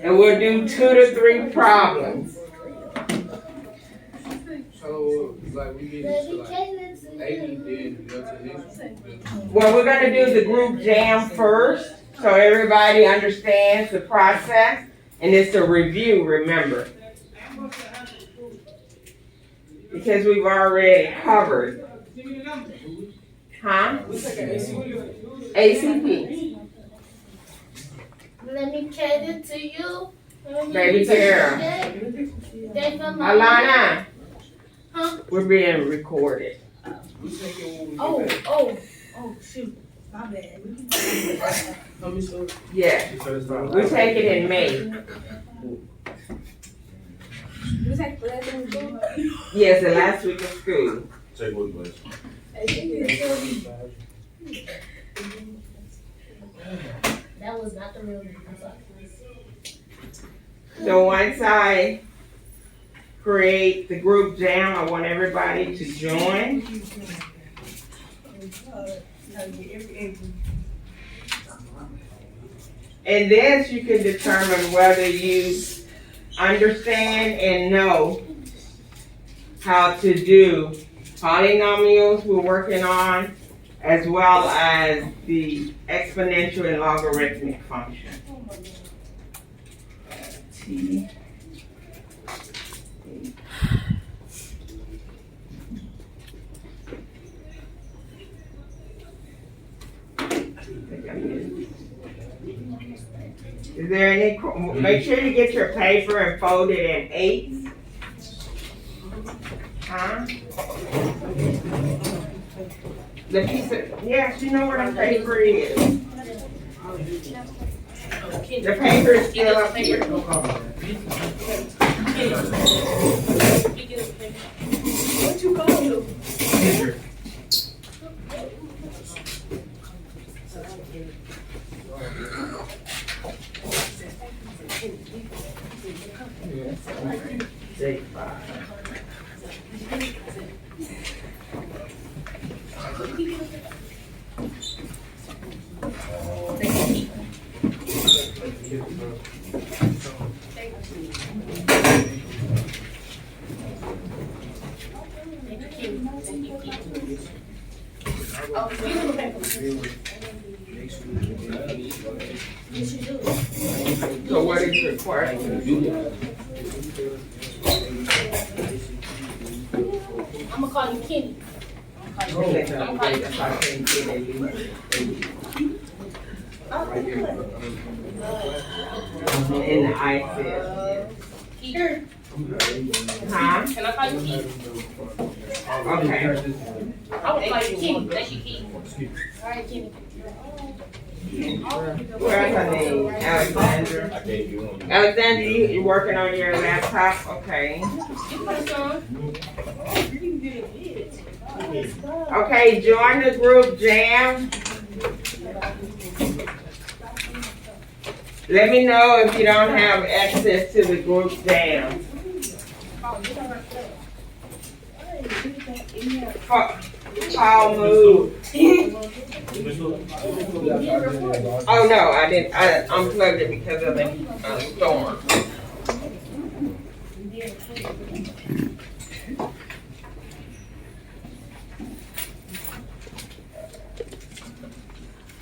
And we'll do 2 to 3 problems. So, like, we get into like 80, then go to the next one. Well, we're gonna do the group jam first, so everybody understands the process. And it's a review, remember. Because we've already covered. Huh? ACP. Let me cater to you. Baby girl. Alana. Huh? We're being recorded. Oh, shoot. My bad. Yeah. We take it in May. You take the last one too? Yes, the last week of school. Take what place? That was not the real name. So once I create the group jam, I want everybody to join. And this you can determine whether you understand and know how to do polynomials we're working on, as well as the exponential and logarithmic function. T. Is there any, make sure you get your paper and fold it in 8s. Huh? The piece of, yes, you know where the paper is. The paper is still up here. What you going to? Take 5. So what is your question? I'm gonna call you Kenny. In the ISIS. Here. Huh? Can I call you Kenny? Okay. I would call you Kenny. That's your Kenny. All right, Kenny. What's her name? Alexandra. Alexandra, you working on your laptop? Okay. Okay, join the group jam. Let me know if you don't have access to the group jam. Paul moved. Oh no, I didn't. I unplugged it because of the storm.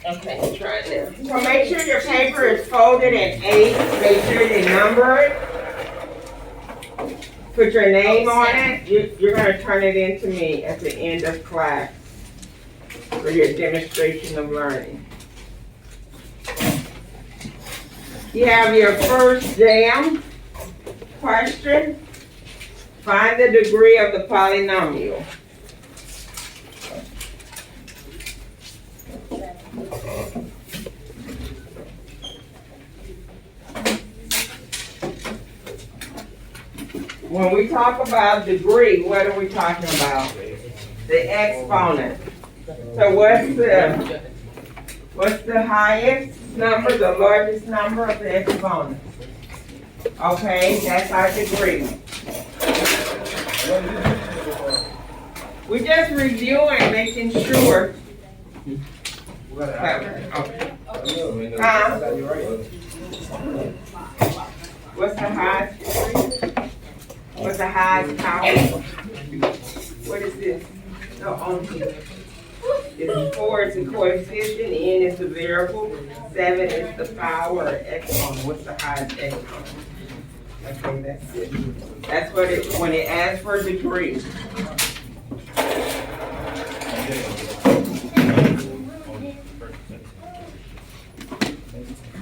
Okay, try this. So make sure your paper is folded in 8. Make sure you number it. Put your name on it. You're going to turn it in to me at the end of class for your demonstration of learning. You have your first jam question. Find the degree of the polynomial. When we talk about degree, what are we talking about? The exponent. So what's the highest number, the largest number of the exponent? Okay, that's our degree. We're just reviewing, making sure. Okay. What's the highest degree? What's the highest power? What is this? No, on here. It's 4 is the coefficient, N is the variable, 7 is the power, exponent. What's the highest exponent? Okay, that's it. That's what it, when it asks for degree.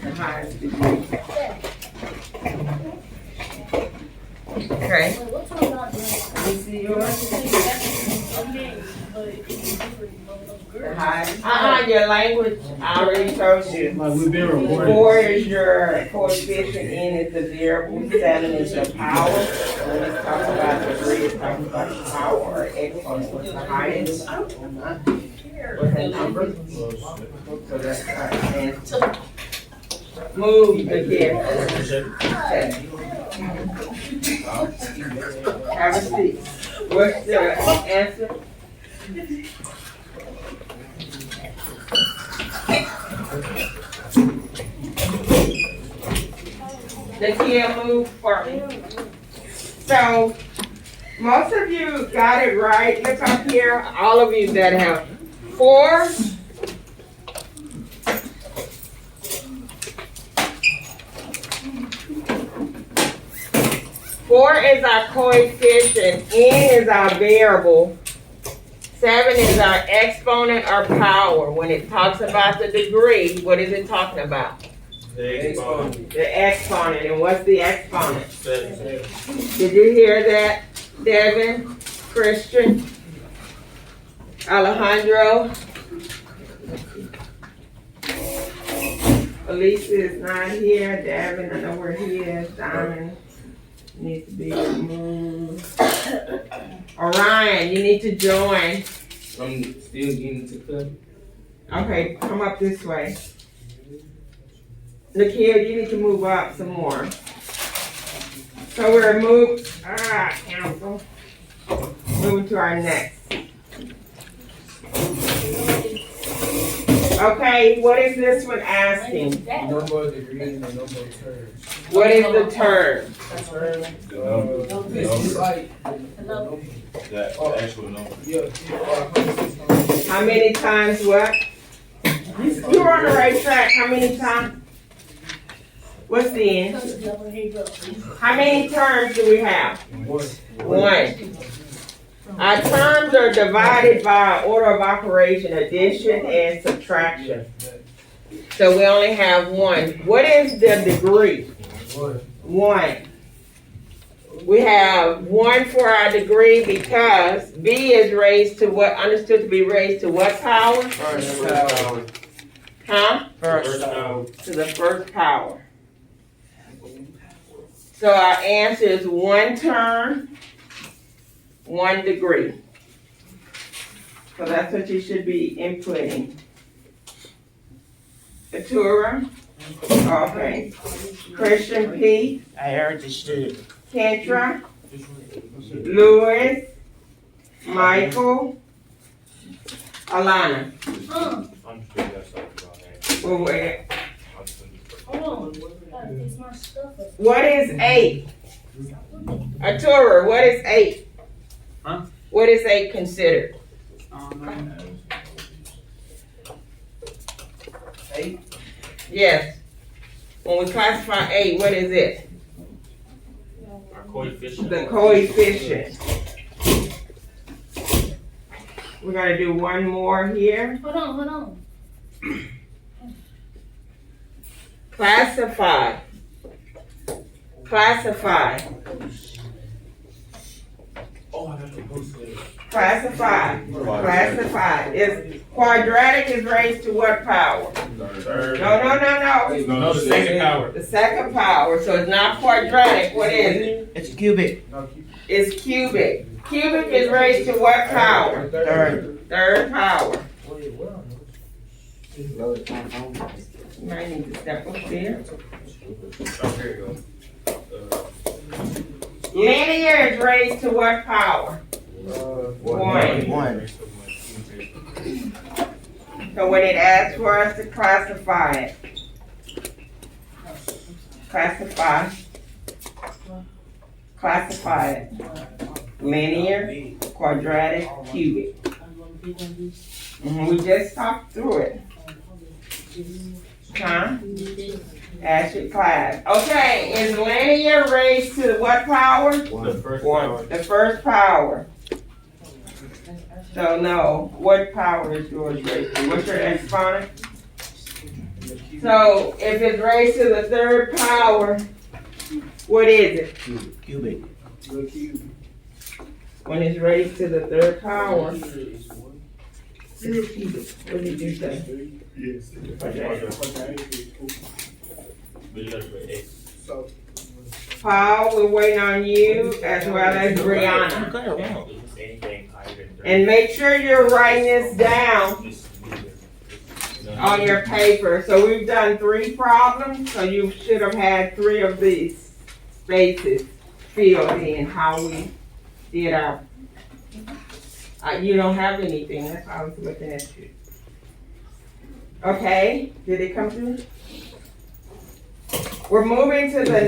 The highest degree. Okay. Let me see yours. The highest. Your language, I already told you. Like we've been recording. 4 is your coefficient, N is the variable, 7 is your power. When it's talking about degree, it's talking about the power or exponent. What's the highest? What's that number? So that's our answer. Move the kid. Have a seat. What's the answer? The kid move for me. So, most of you got it right. Look up here, all of you that have 4. Four is our coefficient, N is our variable, 7 is our exponent or power. When it talks about the degree, what is it talking about? The exponent. The exponent, and what's the exponent? 7. Did you hear that, Devin, Christian, Alejandro? Alicia is not here, Devin, I know where he is, Diamond needs to be removed. Orion, you need to join. I'm still getting to cut. Okay, come up this way. Nakia, you need to move up some more. So we're council. Moving to our next. Okay, what is this one asking? No more degrees and no more terms. What is the term? It's like, The actual number. yeah. How many times what? You're on the right track. How many times? What's the end? How many terms do we have? 1. Our terms are divided by order of operation, addition and subtraction. So we only have 1. What is the degree? 1. We have 1 for our degree because B is raised to what, understood to be raised to what power? First power. Huh? First power. To the first power. So our answer is 1 term, 1 degree. So that's what you should be inputting. Atura? Okay. Christian P. I understood. Kendra, Louis, Michael, Alana. Understood that's something. Well, wait. Hold on. It's my stuff. What is 8? Atura, what is 8? Huh? What is 8 considered? 8? Yes. When we classify 8, what is it? Our coefficient. The coefficient. We're gonna do one more here. Hold on. Classify. Classify. Oh, I got the post there. Classify. Classify. Is quadratic is raised to what power? Third. No. No, the second power. The second power. So it's not quadratic. What is it? It's cubic. It's cubic. Cubic is raised to what power? Third. Third power. You might need to step up there. Oh, here you go. Linear is raised to what power? 1. One. So when it asks for us to classify it, classify, Classify it. Linear, quadratic, cubic. We just talked through it. Huh? Ask your class. Okay, is linear raised to what power? The first power. The first power. So no, what power is yours raised to? What's your exponent? So if it's raised to the third power, what is it? Cubic. When it's raised to the third power, what did you say? Yes. But you gotta put X. Paul, we're waiting on you as well as Brianna. Just anything higher than 3. And make sure you're writing this down on your paper. So we've done 3 problems, so you should have had 3 of these spaces filled in how we did our. You don't have anything, that's why I was looking at you. Okay, did it come through? We're moving to the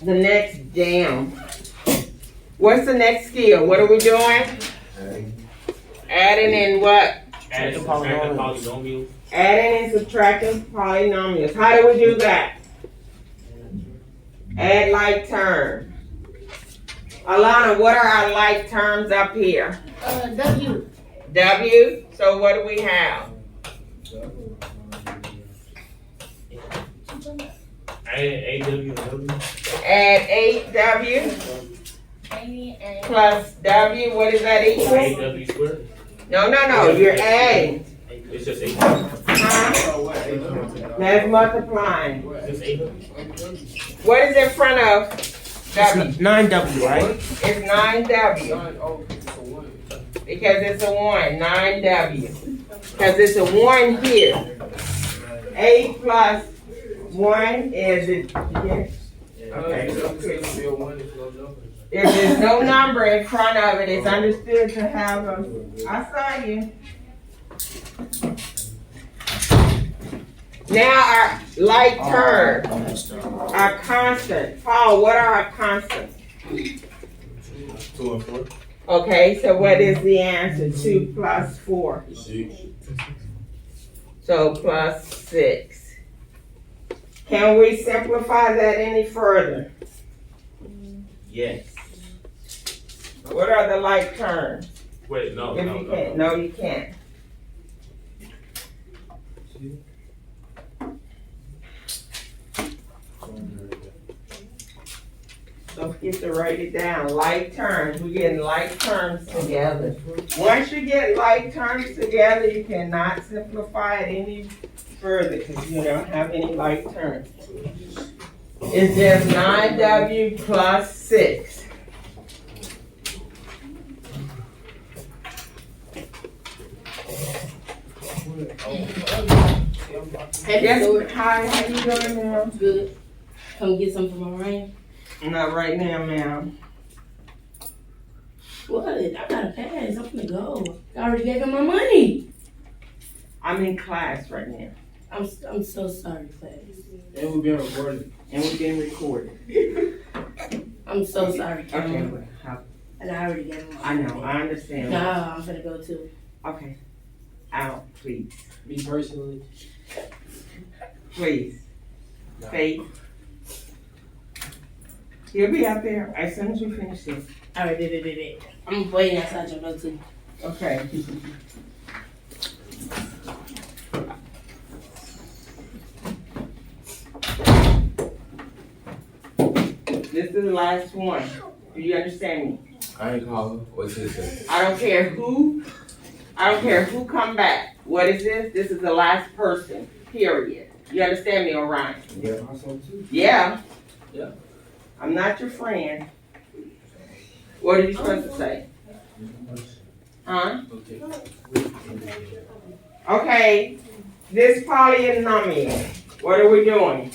next jam. What's the next skill? What are we doing? Adding and what? Add and subtract polynomials. Adding and subtracting polynomials. How do we do that? Add like terms. Alana, what are our like terms up here? W. W. So what do we have? Add AW and W. Add 8W plus W. What does that equal? AW squared. No. You're adding. It's just 8. Huh? That's multiplying. Just 8. What is in front of W? 9W, right? It's 9W. Because it's a 1. 9W. Because it's a 1 here. 8 plus 1 is it? Yes. Okay. If there's no number in front of it, it's understood to have a. I saw you. Now our like term, our constant. Paul, what are our constants? 2 and 4. Okay, so what is the answer? 2 plus 4. 6. So plus 6. Can we simplify that any further? Yes. What are the like terms? Wait, no. If you can't, no, you can't. Don't forget to write it down. Like terms. We're getting like terms together. Once you get like terms together, you cannot simplify it any further because you don't have any like terms. It's just 9W plus 6. Yes, hi, how you doing now? Good. Come get some from Orion. Not right now, ma'am. What? I gotta pass. I'm gonna go. I already gave him my money. I'm in class right now. I'm so sorry, class. And we're being recorded. And we're being recorded. I'm so sorry, Okay, Karen. well, And I already gave him my I money. know, I understand. No, I'm gonna go too. Okay. Out, please. Me personally. Please. Faith. He'll be out there as soon as we finish this. All right, baby. I'm waiting outside your door too. Okay. This is the last one. Do you understand me? I ain't calling. What's this? I don't care who come back. What is this? This is the last person, period. You understand me, Orion? Yeah. Yeah. Yeah. I'm not your friend. What are you supposed to say? Huh? Okay. Okay, this polynomial, what are we doing?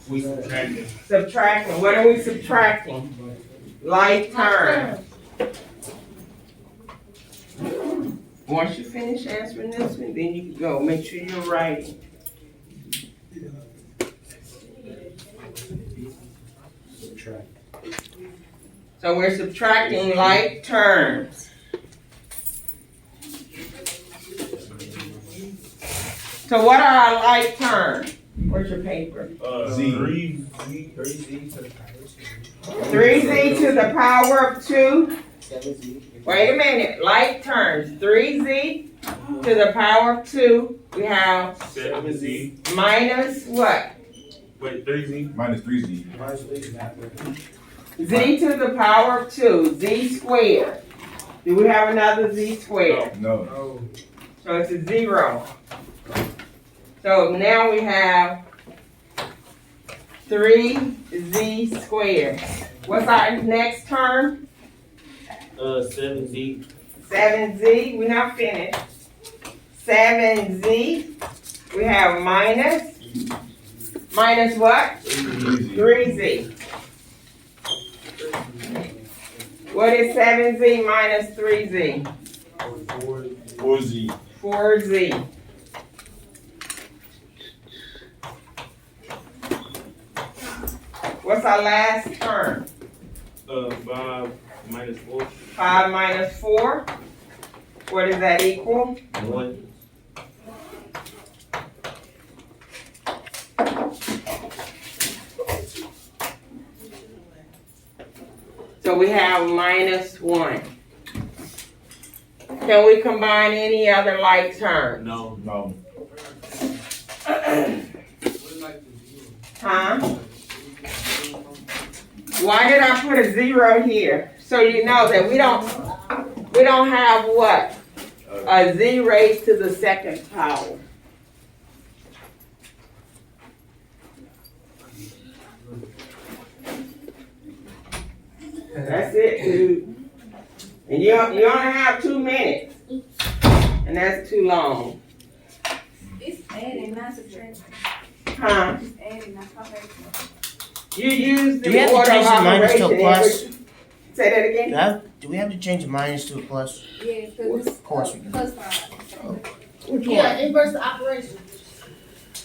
We subtracting. Subtracting. What are we subtracting? Like terms. Once you finish answering this one, then you can go. Make sure you're writing. Subtract. So we're subtracting like terms. So what are our like terms? Where's your paper? Z. 3z to the power of 2. Wait a minute. Like terms. 3z to the power of 2. We have 7Z. minus what? Wait, 3Z. Minus 3Z. Z to the power of 2. Z squared. Do we have another z squared? No. Oh, So it's a 0. So now we have 3z squared. What's our next term? 7Z. 7z. We're not finished. 7z. We have minus. Minus what? 3z. What is 7z minus 3z? 4Z. 4z. What's our last term? 5 minus 4. 5 minus 4. What does that equal? 1. So we have minus 1. Can we combine any other like term? No. No. we like the zero. Huh? Why did I put a 0 here? So you know that we don't have what? A z raised to the second power. That's it, dude. And you only have 2 minutes. And that's too long. It's adding, not subtracting. Huh? It's adding, not subtracting. You use Do we the have to order of change the minus to a operation. plus? Say that again? Do we have to change the minus to a plus? Yeah, because Of course we it's do. plus 5. Which Yeah, one? inverse operation.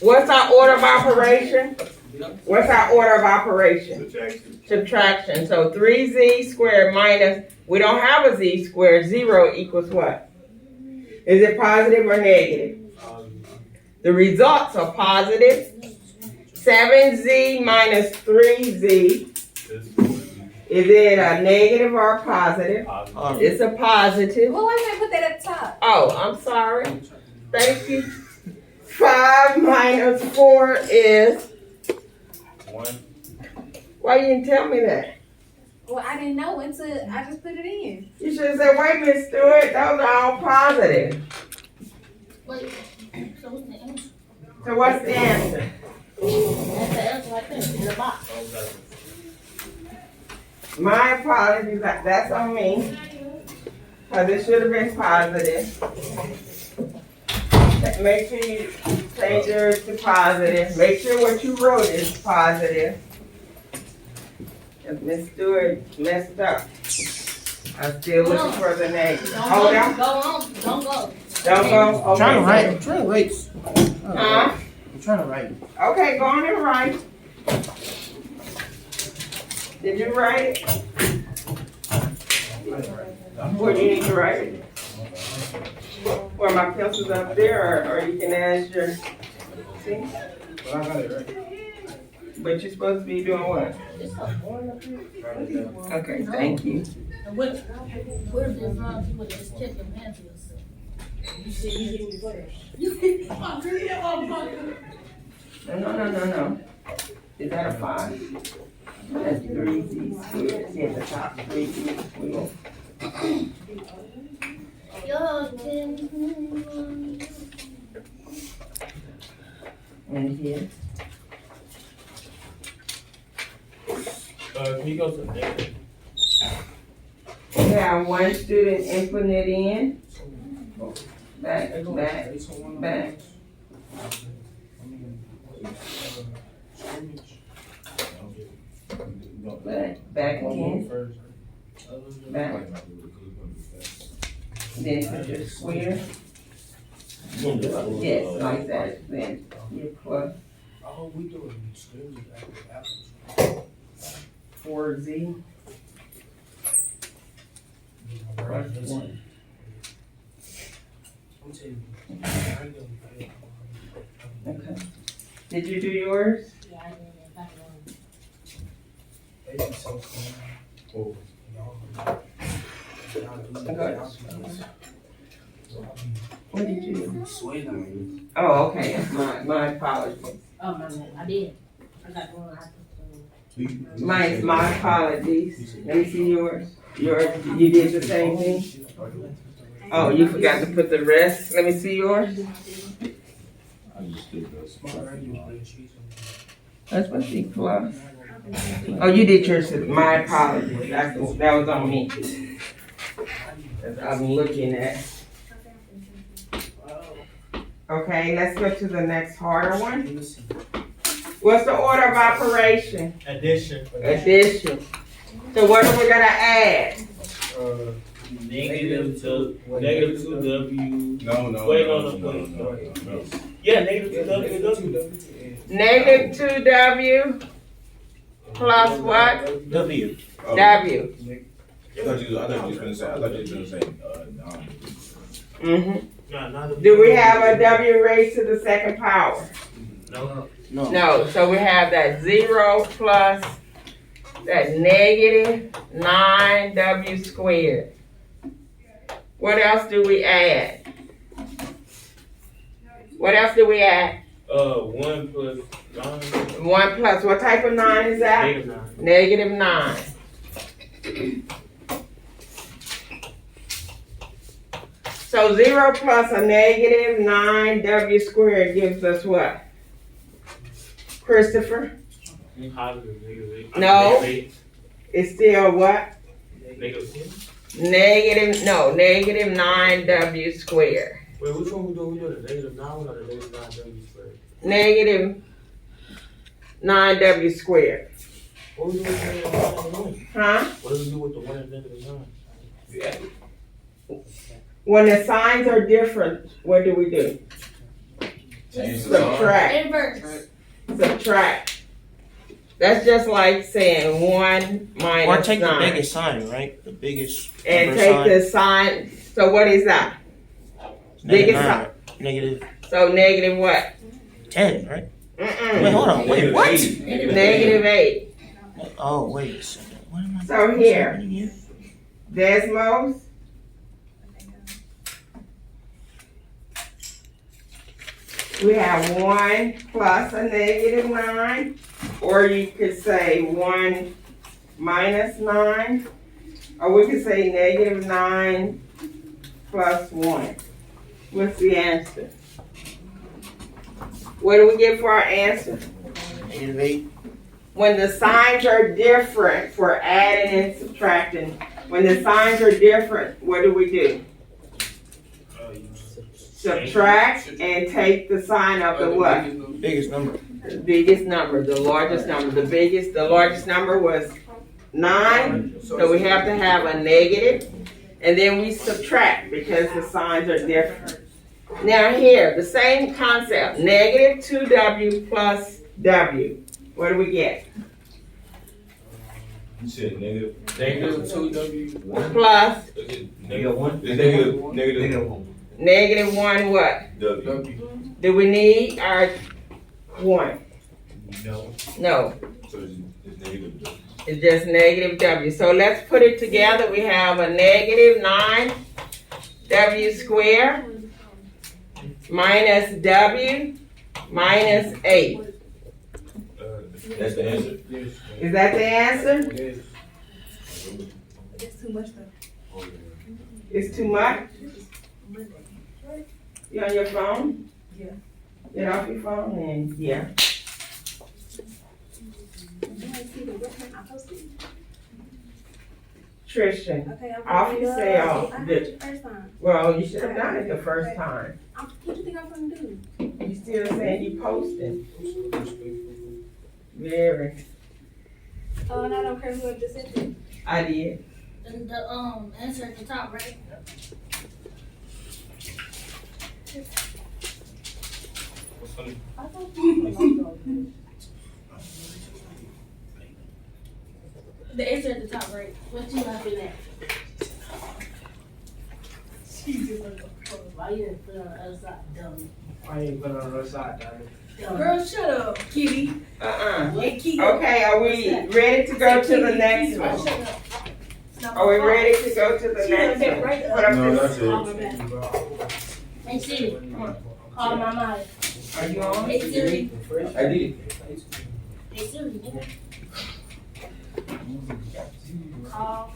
What's our order of operation? What's our order of operation? Subtraction. Subtraction. So 3z squared minus, we don't have a z squared. 0 equals what? Is it positive or negative? The results are positive. 7z minus 3z. Is it a negative or a positive? It's a positive. Well, why did I put that at the top? Oh, I'm sorry. Thank you. 5 minus 4 is. 1. Why you didn't tell me that? Well, I didn't know until I just put it in. You should have said, wait, Miss Stewart, those are all positive. Wait, so what's the answer? So what's the answer? That's the answer right there, in the box. My apologies, that's on me. Cause it should have been positive. Make sure you change yours to positive. Make sure what you wrote is positive. If Miss Stewart messed up, I'm still looking for the negative. Hold on, Go on, don't go. don't go. I'm trying to write. Okay. I'm trying to write. Huh? I'm trying to write. Okay, go on and write. Did you write it? Where do you need to write it? Where my pencil's up there, or you can add your, see? But I got it right. But you're supposed to be doing what? It's a board up here. Okay, thank you. And where's the people that just check your answers? You said you hit me first. You hit me first. No. Is that a 5? That's 3z squared. See at the top, 3z squared. And here. Can you go to the next? We have one student inputting it in. Back. Back again. Back. Then put your square. Yes, like that. Then your plus. Oh, we doing screws after apples. 4Z. Plus 1. Okay. Did you do yours? Yeah, I did it. Back on. What did you do? Oh, okay, that's my apologies. Oh, my man, I did. I got one. My apologies. Let me see yours. Yours, you did the same thing? Oh, you forgot to put the rest. Let me see yours. I just did this. That's supposed to be plus. Oh, you did yours. My apologies. That was on me. I'm looking at. Okay, let's go to the next harder one. What's the order of operation? Addition. Addition. So what are we gonna add? Negative 2W. No. Wait, no. Yeah, negative 2W. Negative 2W plus what? W. Oh, W. I thought you was gonna say, Mm-hmm. Do we have a W raised to the second power? No. No, so we have that 0 plus that negative 9W squared. What else do we add? What else do we add? 1 plus 9. 1 plus, what type of 9 is that? Negative 9. Negative 9. So 0 plus a negative 9W squared gives us what? Christopher? Positive negative 8. No. Negative 8. It's still what? Negative 10. Negative 9W squared. Wait, which one we doing? We doing the negative 9 or the negative 9W squared? Negative 9W squared. What we doing with the negative 9 and 1? Huh? What do we do with the 1 and negative 9? yeah. When the signs are different, what do we do? Change the sign. Subtract. Inverse. Subtract. That's just like saying 1 minus 9. Or take the biggest sign, right? The biggest And number take sign. the sign. So what is that? Negative biggest 9, negative So negative what? 10, right? Wait, Mm-mm. hold on. Wait, what? Negative 8. Oh, wait a second. What am I So what's here. happening here? Desmos. We have 1 plus a negative 9, or you could say 1 minus 9, or we could say negative 9 plus 1. What's the answer? What do we get for our answer? Negative 8. When the signs are different for adding and subtracting, when the signs are different, what do we do? Subtract and take the sign of the what? Biggest number. The biggest number, the largest number. The largest number was 9, so we have to have a negative, and then we subtract because the signs are different. Now here, the same concept, negative 2W plus W. What do we get? You said negative. Negative 2W. Plus Negative 1. It's negative negative 1 what? W. Do we need our 1? No. No, So it's negative W. it's just negative W. So let's put it together. We have a negative 9W squared minus W minus 8. That's the answer. Is that the answer? That's too much though. It's too much? You on your phone? Yeah. Get off your phone and, yeah. Trishan, Okay, I'm off gonna you do say it. off. I heard you first time. Well, you should have done it the first time. What do you think I'm gonna do? You still saying you posting? Very. Oh, and I don't care who just said it. I did. And the answer at the top, right? I thought you The answer at the top right. What you laughing at? Why you didn't put it on the other side? Dumb. I ain't put on the other side, darling. Girl, shut up, kitty. Hey, kitty. Okay, are we ready to go to the next one? Are we ready to go to the next one? Put up No, this- that's it. Hey, Siri. Call my mom. Are you on? Hey, Siri. I did. Hey, Siri, nigga. Call.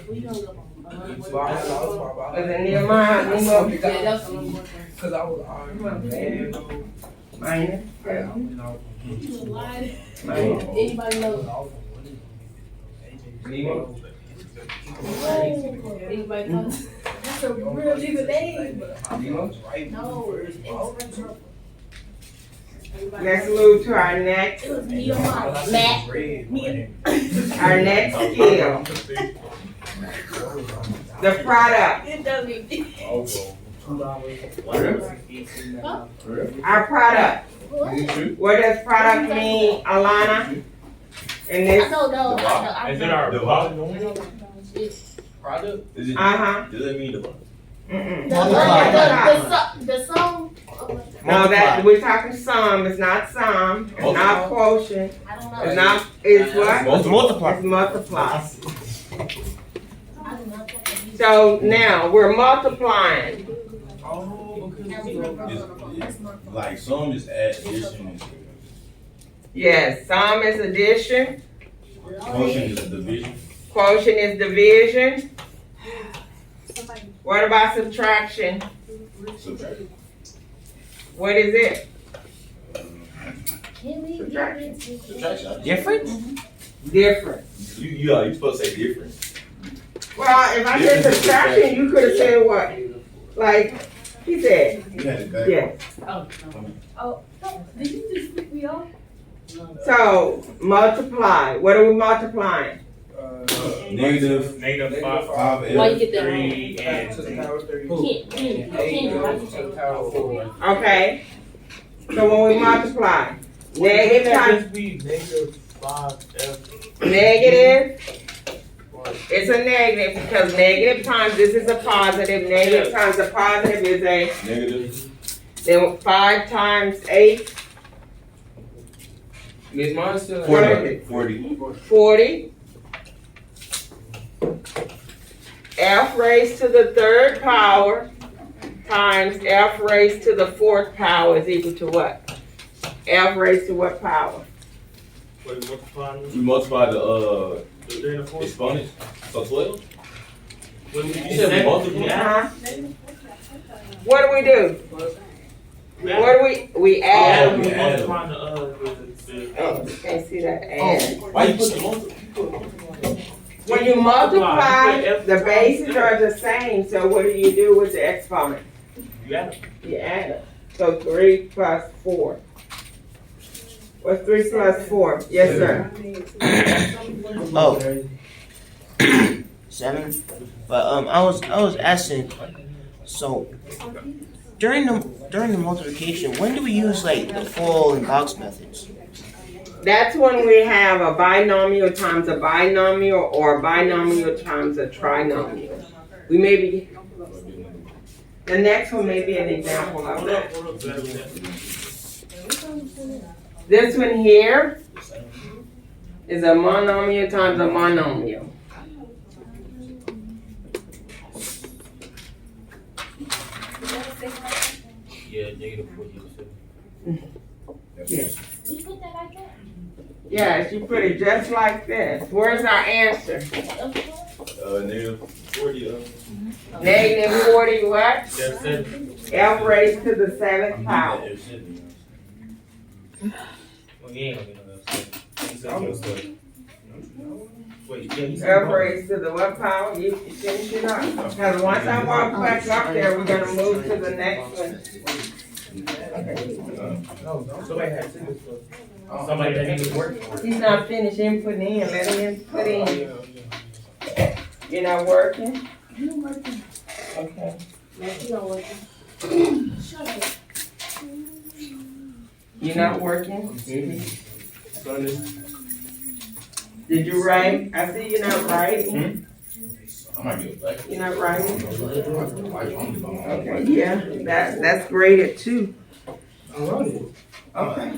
We hung up on. Was it Nehemiah? Nemo? Yeah, that's what I'm working. Cause I was arguing, Minus. You lied. Minus. Anybody know? Nemo? Anybody know? That's a real nigga name. Nemo? No, it's Let's move to our next, It was me or my Matt. Me our next skill. The product. It doesn't. Our product. Is it true? What does product mean, Alana? In I this, don't know. I Is know. it our The volume? product. Is it? uh-huh. Does that mean the? Mm-mm. The song. No, that, we're talking sum, it's not sum, it's not quotient, I don't know. it's not, it's what? Multiply. It's multiply. I do not know. So now, we're multiplying. Oh, Like some is addition, Yes, sum is addition, quotient is division. quotient is division. What about subtraction? Subtraction. What is it? Can we Subtraction. Subtraction. Different? Different. You supposed to say different. Well, if I said subtraction, you could have said what? Like, he said, You had it back. yes. Oh, did you just pick me off? So, multiply, what are we multiplying? Negative Negative 5L. Why you get that 3 and to the power 3. Can't. To the power 4. Okay? So when we multiply, negative times Just be negative 5F. negative, it's a negative because negative times this is a positive, negative times a positive is a, Negative. then 5 times 8, Miss Mine still 40. 40. F raised to the 3rd power times F raised to the 4th power is equal to what? F raised to what power? Wait, multiplying We multiply the the 3 and the 4? exponents. So 12. What You said we multiply. Uh-huh. What do we do? What do we add? we add. Multiplying the Oh, you can't see that add. Why you put the multiply? When you multiply, the bases are the same, so what do you do with the exponent? you got it. You add it. So 3 plus 4. What's 3 plus 4? Yes, sir. Oh. 7. But I was asking, so during the multiplication, when do we use like the full and box methods? That's when we have a binomial times a binomial or a binomial times a trinomial. We may be, the next one may be an example of Hold up, that. hold up. This one here is a monomial times a monomial. Yeah, negative 47. Yes. You put that like that? Yes, you put it just like this. Where's our answer? Negative 40. Negative 40 what? That's 7. F raised to the 7th power. Well, you ain't gonna get no 7. Wait, yeah, he's F raised to the what power? You finish it up. Because once I walk back up there, we're gonna move to the next one. Somebody has to do this. Somebody that needs to work for it. He's not finished inputting in. Let him input in. You're not working? You working? Okay. You don't working. You're not working? Sunday. Did you write? I see you're not writing. I might get back. You're not writing? Okay, yeah, that's graded too. Okay,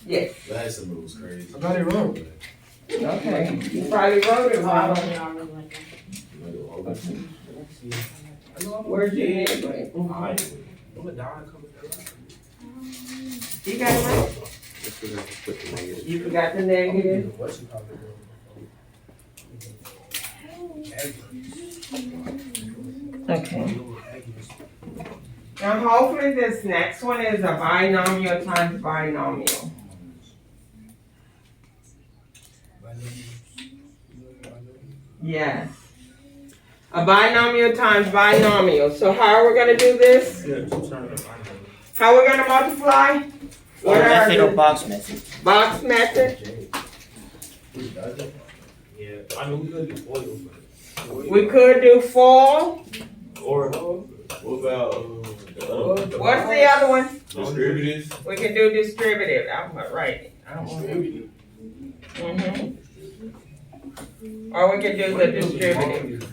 yes, Last summer was crazy. I got it wrong. okay. You probably wrote it wrong. Where'd you end it? You got it right? You forgot the negative? Okay. Now hopefully this next one is a binomial times binomial. Yes. A binomial times binomial. So how are we gonna do this? Yeah, two terms. How are we gonna multiply? What are Method or the box method? box method? Yeah, I mean, we could do foils, We could do four. or What about the other one? What's the other one? Distributors? We can do distributive. I'm gonna write it. I don't want to. Mm-hmm. Or we can do the distributive.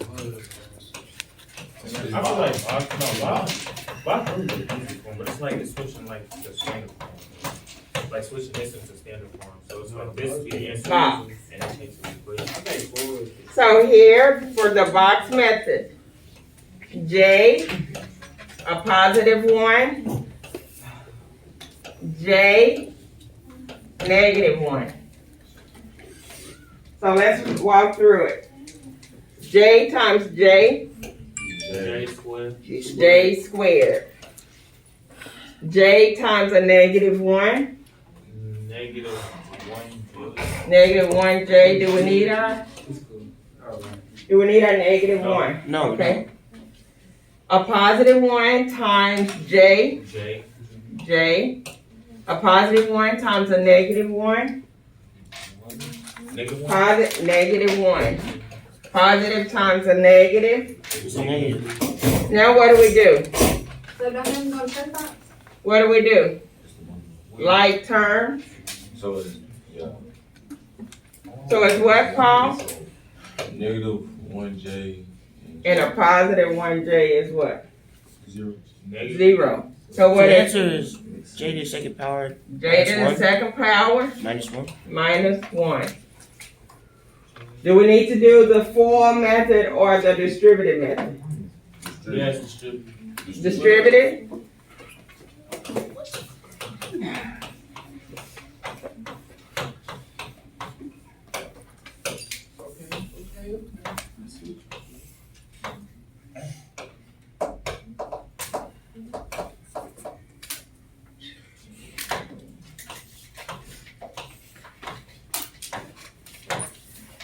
I feel like box really the easiest form, but it's like it's switching like the standard form. Like switching this into standard form. So it's like this be the answer Box. and it takes the equation. So here for the box method, J, a positive 1, J, negative 1. So let's walk through it. J times J, J squared. J squared. J times a negative 1, Negative 1J. negative 1J. Do we need a? Do we need a negative 1? No, Okay. A positive 1 times J, J. J. A positive 1 times a negative 1, Negative 1. negative 1. Positive times a negative. it's a negative. Now what do we do? So don't have to go to church box? What do we do? Like terms. So it's, yeah. So it's what, Paul? Negative 1J And a positive 1J is what? 0. Negative. 0. So So what the is answer is J to the second power J to the -1. second power? -1. Minus 1. Do we need to do the for method or the distributive method? Yes, distribute. Distributive?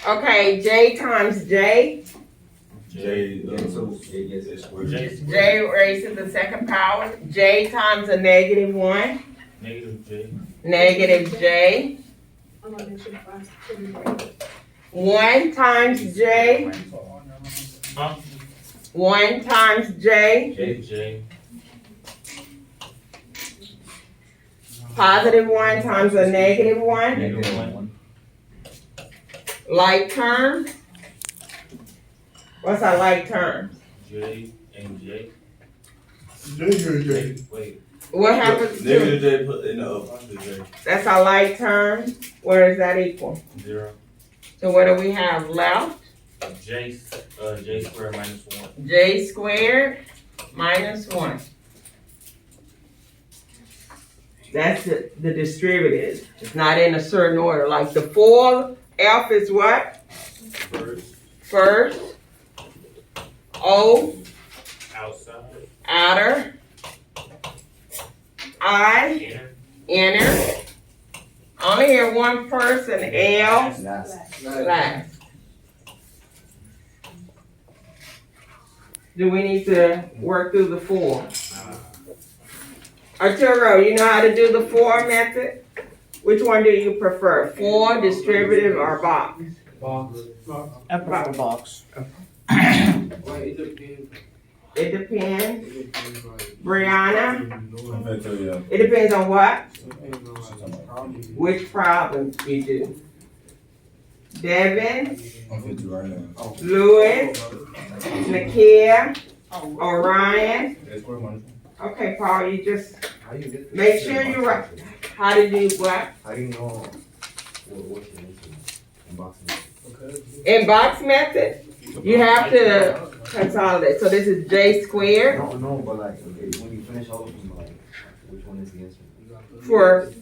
Okay, J times J. J, J J raised to the second power. J times a negative 1. Negative J. Negative J. I'm gonna make sure the box is 1 times J. Huh? 1 times J. J. Positive 1 times a negative 1. Negative 1. Like term. What's our like term? J and J. J. Wait. What happens to? Negative J put in the positive J. That's our like term. What does that equal? 0. So what do we have left? J squared minus 1. J squared minus 1. That's the distributive. It's not in a certain order. Like the 4F is what? First. First. O, Outside. outer. I, Inner. inner. Only hear one person, L, last. Do we need to work through the 4? Arturo, you know how to do the 4 method? Which one do you prefer? 4, distributive, or box? Box. I prefer box. Well, it depends. It depends. It depends on. Brianna? I'm gonna tell you. It depends on what? It depends on like problems. Which problems we do. Devin, I'm finna do right now. Louis, Nakia, Orion. That's where money. Okay, Paul, you just How you get? make sure you write. How to do what? How do you know what's your unboxing? Okay. In box method, you have to consolidate. So this is J squared No, but like okay, when you finish all of them, like which one is the answer? for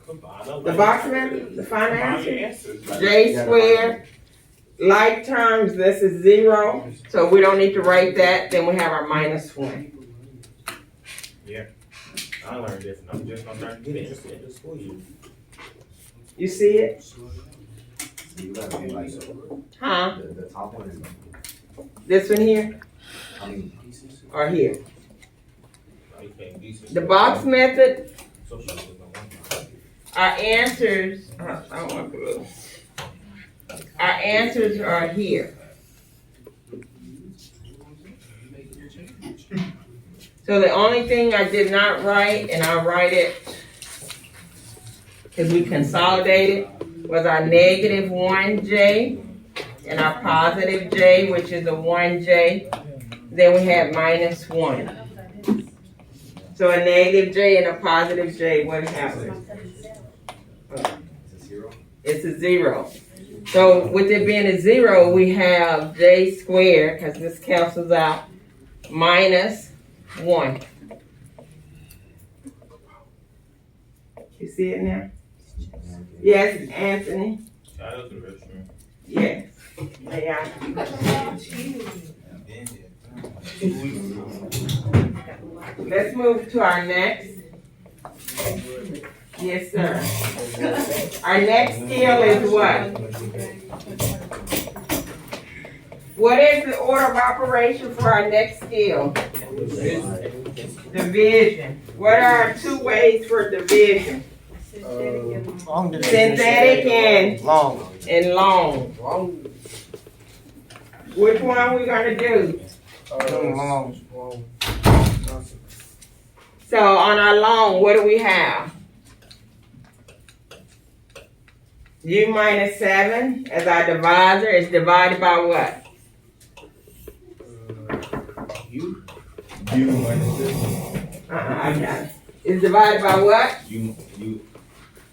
Combine the box method, the final Combine your answer. answers. Like, J squared, like terms, this is 0, so we don't need to write that, then we have our -1. I learned different. I'm just gonna learn to get answer in the school year. You see it? So you gotta be like Huh? the top one is This one here I mean or here? You can't be The box method, Socialism don't want our answers, I don't want blue. Our answers are here. So the only thing I did not write, and I'll write it, because we consolidated, was our -1J and our positive J, which is a 1J. Then we had -1. So a negative J and a positive J, what happens? it's a 0. It's a 0. So with it being a 0, we have J squared, because this cancels out, -1. You see it now? Yes, Anthony? Shout out to the restaurant. Yes. May I? Let's move to our next. Yes, sir. Our next skill is what? What is the order of operation for our next skill? Division. What are our 2 ways for division? Long division. Synthetic and Long. long. Which one we gonna do? Long. So on our long, what do we have? U -7 as our divisor is divided by what? You. You minus this. I got it. It's divided by what? You.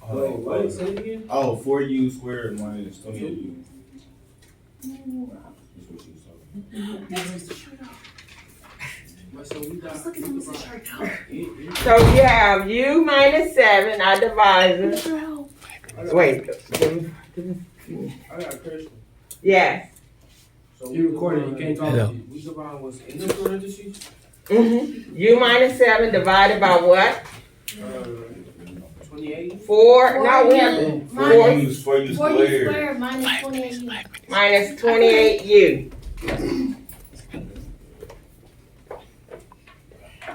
Wait, what? Say it again. Oh, 4u squared minus 28u. That's what she was talking. So we got. So you have U -7, our divisor. Wait. I got a question. Yes. So you recording? You can't talk. We divide what's in the parentheses. U -7 divided by what? 28. 4. No, we have to. 4u Four squared. squared minus 28. Minus 28U.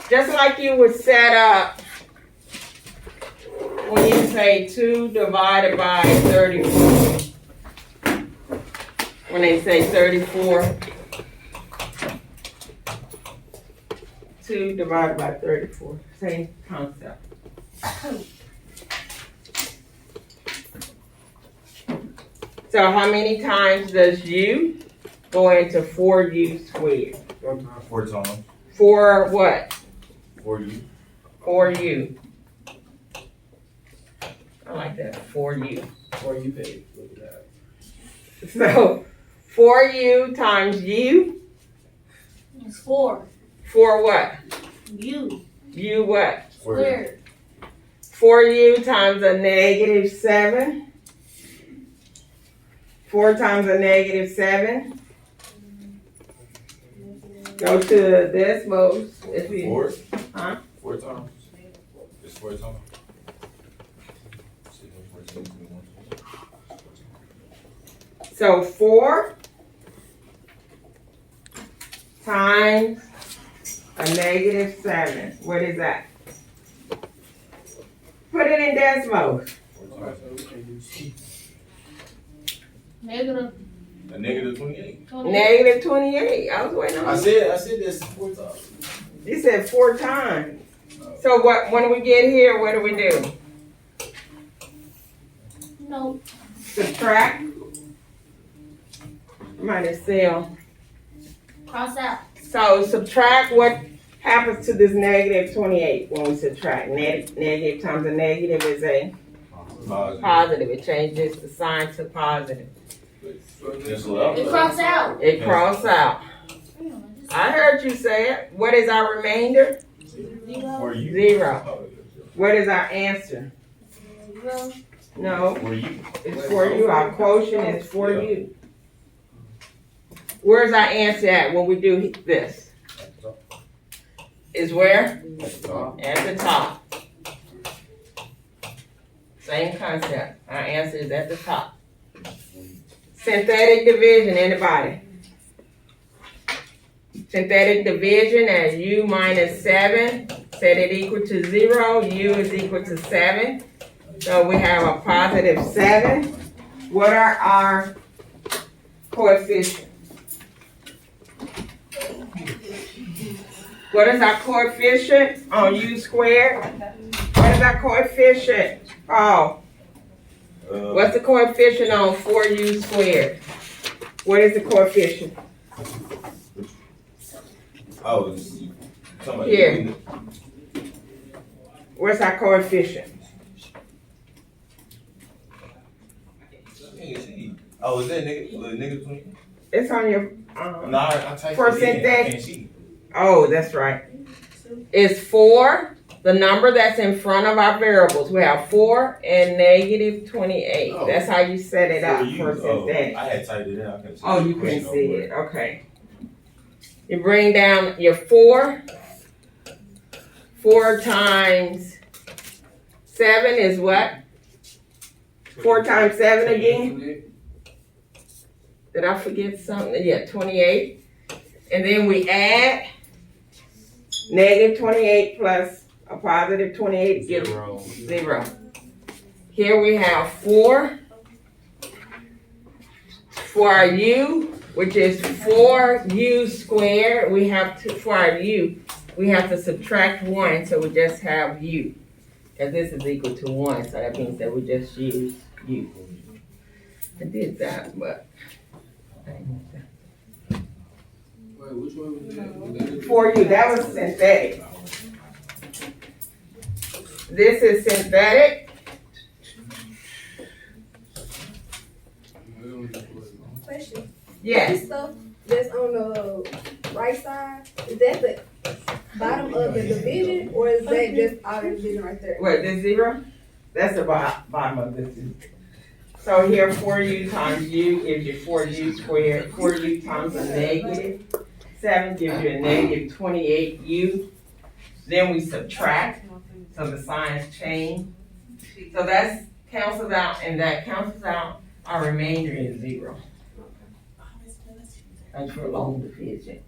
Just like you would set up when you say 2 divided by 34. When they say 34. 2 divided by 34. Same concept. So how many times does U go into 4U squared? 4 times. 4 what? 4u. 4U. I like that, 4U. Or you pay. Look at that. So 4U times U, It's 4. 4 what? U U what? squared. 4U times a -7. 4 times a -7. Go to the decimals. If you, 4? Huh? 4 times. It's 4 times. so 4 times a -7. What is that? Put it in decimals. Negative A negative 28. Negative 28. I was waiting I on you. said that's 4 times. You said 4 times. So what? When we get here, what do we do? No. Subtract. Minus cell. Cross out. So subtract what happens to this negative 28 when we subtract. Negative times a negative is a positive. It changes the sign to positive. Cancel out. It cross out. It cross out. I heard you say it. What is our remainder? For you. 0. What is our answer? 0. No, For you. it's for you. Our quotient is for you. Where's our answer at when we do this? Is where? At the top. Same concept. Our answer is at the top. Synthetic division, anybody? Synthetic division as u minus 7. Set it equal to 0. U is equal to 7. So we have a positive 7. What are our coefficients? What is our coefficient on u squared? What is our coefficient? Oh, what's the coefficient on 4u squared? What is the coefficient? Oh, it's talking about Here. What's our coefficient? Oh, is that negative 20? It's on your, No, I typed For it in. synthetic- I can't see. oh, that's right. It's 4, the number that's in front of our variables. We have 4 and negative 28. Oh. That's how you set it up you. for synthetic. I had typed it in. I couldn't see Oh, the you couldn't question see over it, okay. You bring down your 4. 4 times 7 is what? 4 times 7 again? Did I forget something? Yeah, 28. And then we add negative 28 plus a positive 28 gives 0. Here we have 4 for our u, which is 4u squared. We have to, for our u, we have to subtract 1, so we just have u. And this is equal to 1, so that means that we just use u. I did that, but. Wait, which one was that? For you, that was synthetic. This is synthetic. Question. Yes. This stuff that's on the right side, is that the bottom of the division, or is that just out of the division right there? What, this 0? That's the bottom of this. So here, 4u times u gives you 4u squared. 4u times a negative 7 gives you a negative 28u. Then we subtract, so the signs change. So that cancels out, and that cancels out. Our remainder is 0. That's for long division.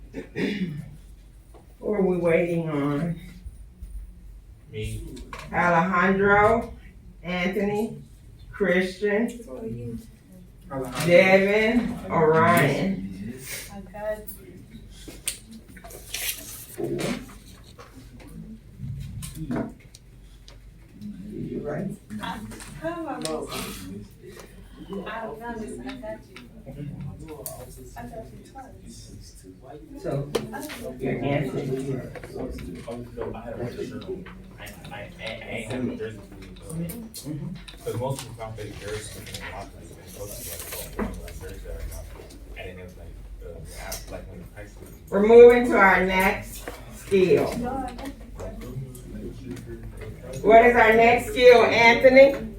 What are we waiting on? Me. Alejandro, Anthony, Christian, For you. Devin, Orion. You right? So, your answer is Oh, no, I had a shirt on. I ain't have a jersey. Because most people found fake jerseys and lockers and coaches like jersey right now. And then it was like when high school. we're moving to our next skill. What is our next skill, Anthony?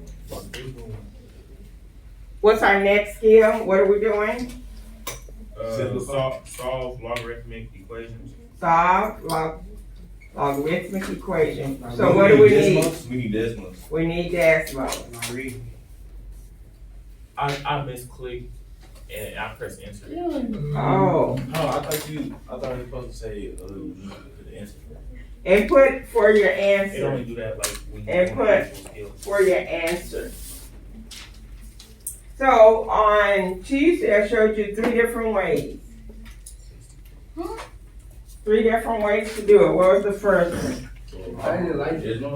What's our next skill? What are we doing? Solve logarithmic equations. Solve logarithmic equation. So what do we need? We need decimals. We need decimals. I misclicked and I pressed enter. Oh, Oh, I thought you were supposed to say the answer. input for your It only answer. do that like when you Input. want to skill. For your answer. So on Tuesday, I showed you 3 different ways. 3 different ways to do it. What was the first one? I didn't like it. There's no